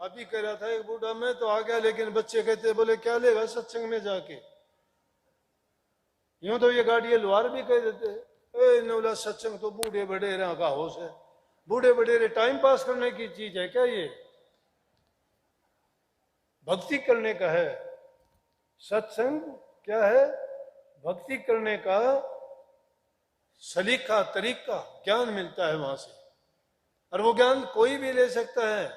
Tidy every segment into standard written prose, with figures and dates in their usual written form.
अभी कह रहा था एक बूढ़ा, मैं तो आ गया, लेकिन बच्चे कहते बोले क्या लेगा सत्संग में जाके। यूं तो ये गाड़ी लोहार भी कह देते, ए नौला सत्संग तो बूढ़े बड़ेरे का होश है, बूढ़े बड़ेरे टाइम पास करने की चीज है क्या? ये भक्ति करने का है। सत्संग क्या है? भक्ति करने का सलीका तरीका ज्ञान मिलता है वहां से, और वो ज्ञान कोई भी ले सकता है।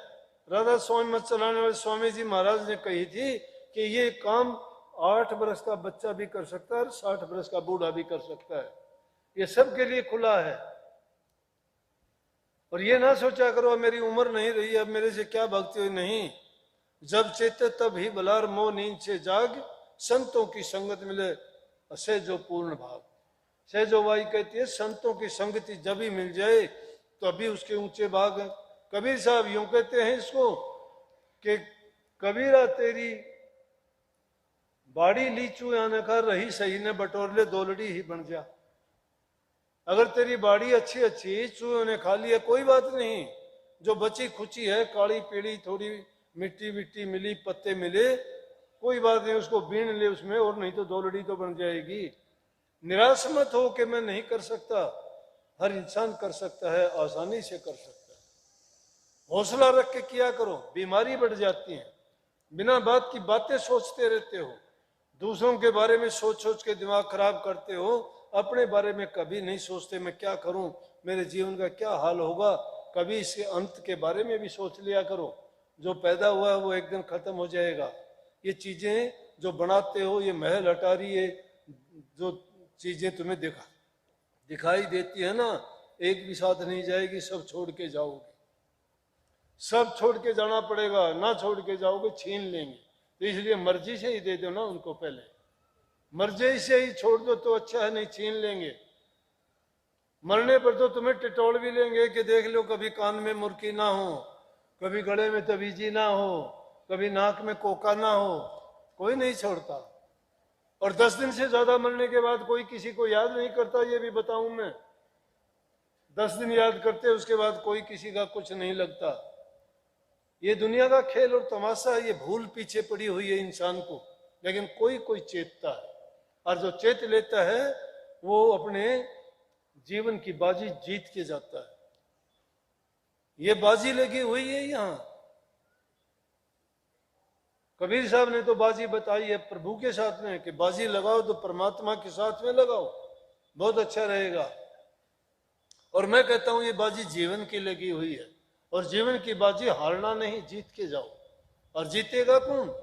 राधा स्वामी मत चलाने वाले स्वामी जी महाराज ने कही थी कि ये काम 8 बरस का बच्चा भी कर सकता है और 60 बरस का बूढ़ा भी कर सकता है, ये सबके लिए खुला है। और ये ना सोचा करो मेरी उम्र नहीं रही अब मेरे से क्या भक्ति हुई, नहीं। जब चेते तब ही बलार मोह नींद से जाग, संतों की संगत मिले असे जो पूर्ण भाग। सहजोबाई कहती है संतों की संगति जब ही मिल जाए तो अभी उसके ऊंचे भाग हैं। कबीर साहब यूं कहते हैं इसको कि कबीरा तेरी बाड़ी लीचू आने का रही सही ने बटोर ले दोलड़ी ही बन जा। अगर तेरी बाड़ी अच्छी अच्छी चूहों ने खा लिया कोई बात नहीं, जो बची खुची है काली पीली थोड़ी मिट्टी विट्टी मिली पत्ते मिले कोई बात नहीं, उसको बीन ले उसमें, और नहीं तो दोलड़ी तो बन जाएगी। निराश मत हो कि मैं नहीं कर सकता, हर इंसान कर सकता है, आसानी से कर सकता है। हौसला रख के किया करो, बीमारी बढ़ जाती है। बिना बात की बातें सोचते रहते हो, दूसरों के बारे में सोच सोच के दिमाग खराब करते हो, अपने बारे में कभी नहीं सोचते मैं क्या करूं, मेरे जीवन का क्या हाल होगा। कभी इसके अंत के बारे में भी सोच लिया करो, जो पैदा हुआ है वो एक दिन खत्म हो जाएगा। ये चीजें जो बनाते हो, ये महल अटारी है, जो चीजें तुम्हें दिखाई देती है ना, एक भी साथ नहीं जाएगी, सब छोड़ के जाओगे, सब छोड़ के जाना पड़ेगा। ना छोड़ के जाओगे छीन लेंगे, तो इसलिए मर्जी से ही दे दो ना उनको, पहले मर्जी से ही छोड़ दो तो अच्छा है, नहीं छीन लेंगे। मरने पर तो तुम्हें टिटोल भी लेंगे कि देख लो कभी कान में मुर्की ना हो, कभी गले में तवीजी ना हो, कभी नाक में कोका ना हो, कोई नहीं छोड़ता। और 10 दिन से ज्यादा मरने के बाद कोई किसी को याद नहीं करता, ये भी बताऊं मैं। 10 दिन याद करते उसके बाद कोई किसी का कुछ नहीं लगता। ये दुनिया का खेल और तमाशा, ये भूल पीछे पड़ी हुई है इंसान को, लेकिन कोई कोई चेतता है, और जो चेत लेता है वो अपने जीवन की बाजी जीत के जाता है। ये बाजी लगी हुई है यहां। कबीर साहब ने तो बाजी बताई है प्रभु के साथ में कि बाजी लगाओ तो परमात्मा के साथ में लगाओ, बहुत अच्छा रहेगा। और मैं कहता हूं ये बाजी जीवन की लगी हुई है, और जीवन की बाजी हारना नहीं, जीत के जाओ। और जीतेगा कौन?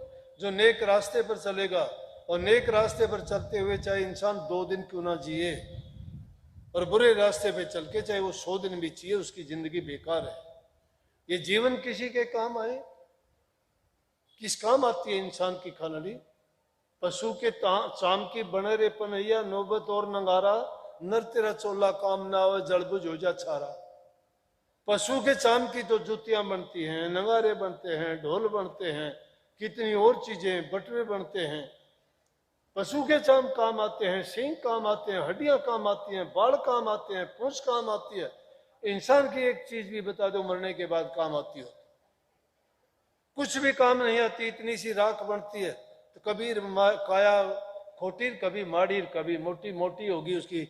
जो नेक रास्ते पर चलेगा। और नेक रास्ते पर चलते हुए चाहे इंसान 2 दिन क्यों ना जिए, और बुरे रास्ते पे चल के चाहे वो 100 दिन भी जिए, उसकी जिंदगी बेकार है। ये जीवन किसी के काम आए? किस काम आती है इंसान की खानड़ी? पशु के चाम की बने रे पनैया, नौबत और नंगारा, नर तेरा चोला काम ना हो जड़बुझ हो जा छारा। पशु के चाम की तो जूतियां बनती हैं, नंगारे बनते हैं, ढोल बनते हैं, कितनी और चीजें, बटवे बनते हैं। पशु के चाम काम आते हैं, सींग काम आते हैं, हड्डियां काम आती हैं, बाल काम आते हैं, पूंछ काम आती है। इंसान की एक चीज भी बता दो मरने के बाद काम आती हो? कुछ भी काम नहीं आती, इतनी सी राख बनती है। तो कभी काया खोटीर, कभी माड़ीर, कभी मोटी मोटी होगी उसकी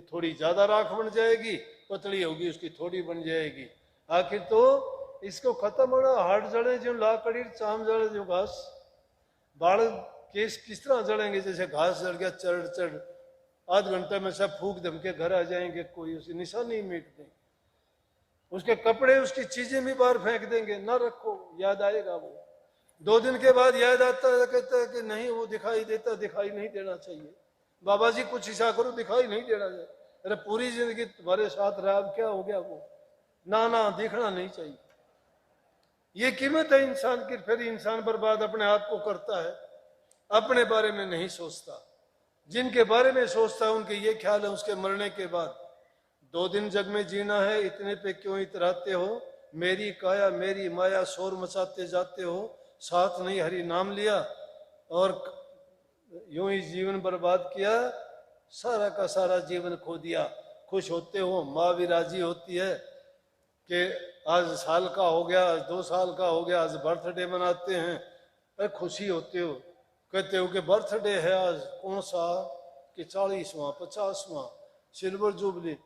थोड़ी ज्यादा राख बन जाएगी, पतली होगी उसकी थोड़ी बन जाएगी। आखिर तो इसको खत्म होना, हाड़ जड़े जो लाकड़ी, चाम जड़े जो घास, बाल केस किस तरह जड़ेंगे? जैसे घास जड़ गया, चढ़ चढ़ आध घंटे में सब फूक दम के घर आ जाएंगे, कोई उसे निशानी मिट देंगे, उसके कपड़े उसकी चीजें भी बाहर फेंक देंगे, ना रखो, याद आएगा वो। 2 दिन के बाद याद आता है, कहता है कि नहीं वो दिखाई देता, दिखाई नहीं देना चाहिए। बाबा जी कुछ ऐसा करो दिखाई नहीं देना चाहिए। अरे पूरी जिंदगी तुम्हारे साथ रहा, अब क्या हो गया वो? ना दिखना नहीं चाहिए। ये कीमत है इंसान की। फिर इंसान बर्बाद अपने आप को करता है, अपने बारे में नहीं सोचता। जिनके बारे में सोचता है उनके ये ख्याल है उसके मरने के बाद 2 दिन जग में जीना है, इतने पे क्यों इतराते हो? मेरी काया मेरी माया शोर मचाते जाते हो, साथ नहीं हरि नाम लिया और यूं ही जीवन बर्बाद किया, सारा का सारा जीवन खो दिया। खुश होते हो, माँ भी राजी होती है कि आज साल का हो गया, आज 2 साल का हो गया, आज बर्थडे मनाते हैं, अरे खुशी होते हो, कहते हो कि बर्थडे है आज, कौन सा कि 40वां 50वां सिल्वर जुबली।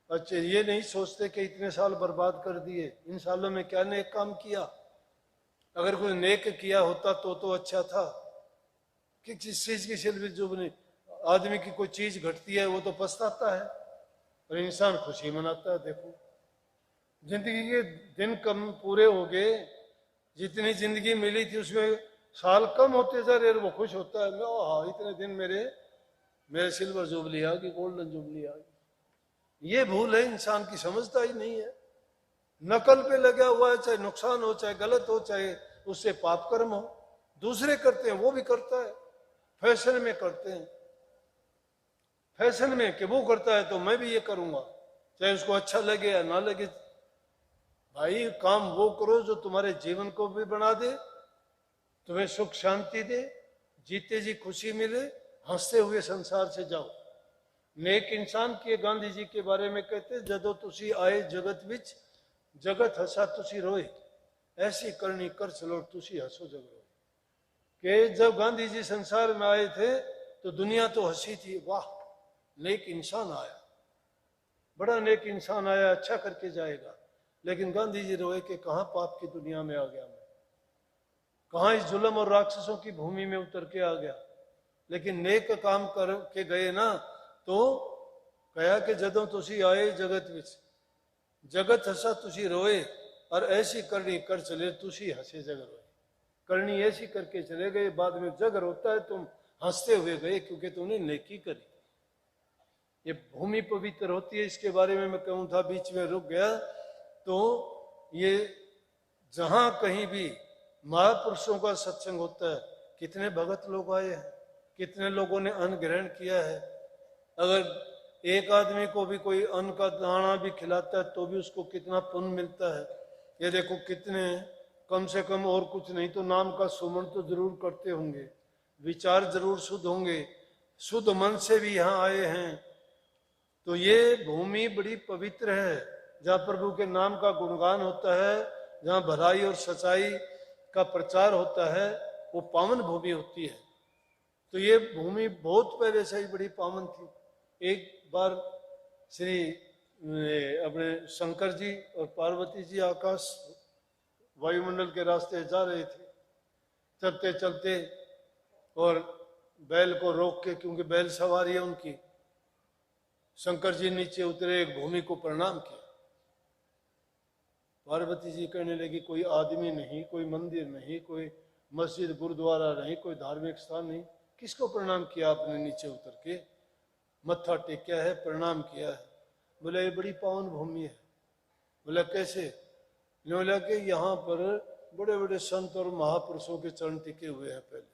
अच्छा, ये नहीं सोचते कि इतने साल बर्बाद कर दिए, इन सालों में क्या नेक काम किया। अगर कोई नेक किया होता तो अच्छा था कि किस चीज की सिल्वर जुबली। आदमी की कोई चीज घटती है वो तो पछताता है, और इंसान खुशी मनाता है। देखो जिंदगी के दिन कम पूरे हो गए, जितनी जिंदगी मिली थी उसमें साल कम होते जा रहे, वो खुश होता है, हाँ इतने दिन मेरे मेरे सिल्वर जुबली आ गई, गोल्डन जुबली आ गई। ये भूल है, इंसान की समझता ही नहीं है। नकल पे लगा हुआ है, चाहे नुकसान हो चाहे गलत हो, चाहे उससे पाप कर्म हो, दूसरे करते हैं वो भी करता है, फैशन में करते हैं, फैशन में कि वो करता है तो मैं भी ये करूंगा, चाहे उसको अच्छा लगे या ना लगे। भाई काम वो करो जो तुम्हारे जीवन को भी बना दे, तुम्हें सुख शांति दे, जीते जी खुशी मिले, हंसते हुए संसार से जाओ। नेक इंसान के गांधी जी के बारे में कहते, जदों तुसी आए जगत विच, जगत हसा तुसी रोए, ऐसी करनी कर चलो तुसी हंसो जग रोए। कि जब गांधी जी संसार में आए थे तो दुनिया तो हंसी थी, वाह नेक इंसान आया, बड़ा नेक इंसान आया, अच्छा करके जाएगा। लेकिन गांधी जी रोए कि कहां पाप की दुनिया में आ गया मैं, कहां इस जुल्म और राक्षसों की भूमि में उतर के आ गया। लेकिन नेक काम कर के गए ना, तो कहा कि जदों तुसी आए जगत विच, जगत हसा तुसी रोए, और ऐसी करनी कर चले तुसी हंसे जग रोए। करनी ऐसी करके चले गए, बाद में जग रोता है, तुम हंसते हुए गए क्योंकि तुमने नेकी करी। ये भूमि पवित्र होती है, इसके बारे में मैं कहूं था, बीच में रुक गया। तो ये जहां कहीं भी महापुरुषों का सत्संग होता है, कितने भगत लोग आए हैं, कितने लोगों ने अन्न ग्रहण किया है। अगर एक आदमी को भी कोई अन्न का दाना भी खिलाता है तो भी उसको कितना पुण्य मिलता है। ये देखो कितने, कम से कम और कुछ नहीं तो नाम का सुमन तो जरूर करते होंगे, विचार जरूर शुद्ध होंगे, शुद्ध मन से भी यहाँ आए हैं। तो ये भूमि बड़ी पवित्र है, जहाँ प्रभु के नाम का गुणगान होता है, जहाँ भलाई और सच्चाई का प्रचार होता है, वो पावन भूमि होती है। तो ये भूमि बहुत पहले से ही बड़ी पावन थी। एक बार श्री अपने शंकर जी और पार्वती जी आकाश वायुमंडल के रास्ते जा रहे थे, चलते चलते, और बैल को रोक के, क्योंकि बैल सवारी है उनकी, शंकर जी नीचे उतरे, एक भूमि को प्रणाम किया। पार्वती जी कहने लगी, कोई आदमी नहीं, कोई मंदिर नहीं, कोई मस्जिद गुरुद्वारा नहीं, कोई धार्मिक स्थान नहीं, किसको प्रणाम किया आपने नीचे उतर के? मत्था टेका है, प्रणाम किया है। बोला ये बड़ी पावन भूमि है। बोला कैसे? बोला कि यहाँ पर बड़े बड़े संत और महापुरुषों के चरण टिके हुए हैं। पहले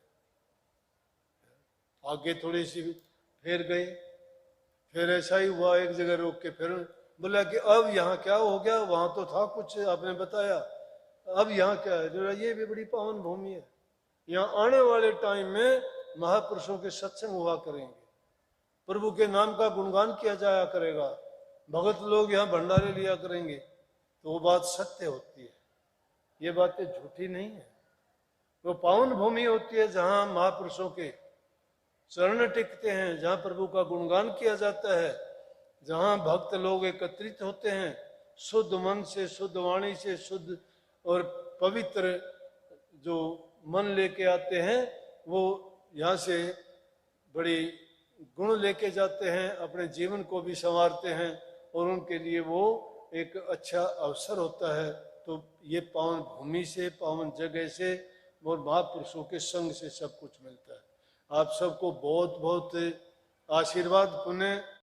आगे थोड़ी सी फिर गए, फिर ऐसा ही हुआ, एक जगह रोक के फिर बोला कि अब यहाँ क्या हो गया, वहां तो था कुछ आपने बताया, अब यहाँ क्या है? ये भी बड़ी पावन भूमि है, यहाँ आने वाले टाइम में महापुरुषों के सत्संग हुआ करेंगे, प्रभु के नाम का गुणगान किया जाया करेगा, भगत लोग यहाँ भंडारे लिया करेंगे। तो वो बात सत्य होती है, ये बातें झूठी नहीं है। वो पावन भूमि होती है जहाँ महापुरुषों के चरण टिकते हैं, जहाँ प्रभु का गुणगान किया जाता है, जहाँ भक्त लोग एकत्रित होते हैं, शुद्ध मन से, शुद्ध वाणी से, शुद्ध और पवित्र जो मन लेके आते हैं, वो यहाँ से बड़ी गुण लेके जाते हैं, अपने जीवन को भी संवारते हैं, और उनके लिए वो एक अच्छा अवसर होता है। तो ये पावन भूमि से, पावन जगह से और महापुरुषों के संग से सब कुछ मिलता है। आप सबको बहुत बहुत आशीर्वाद पुण्य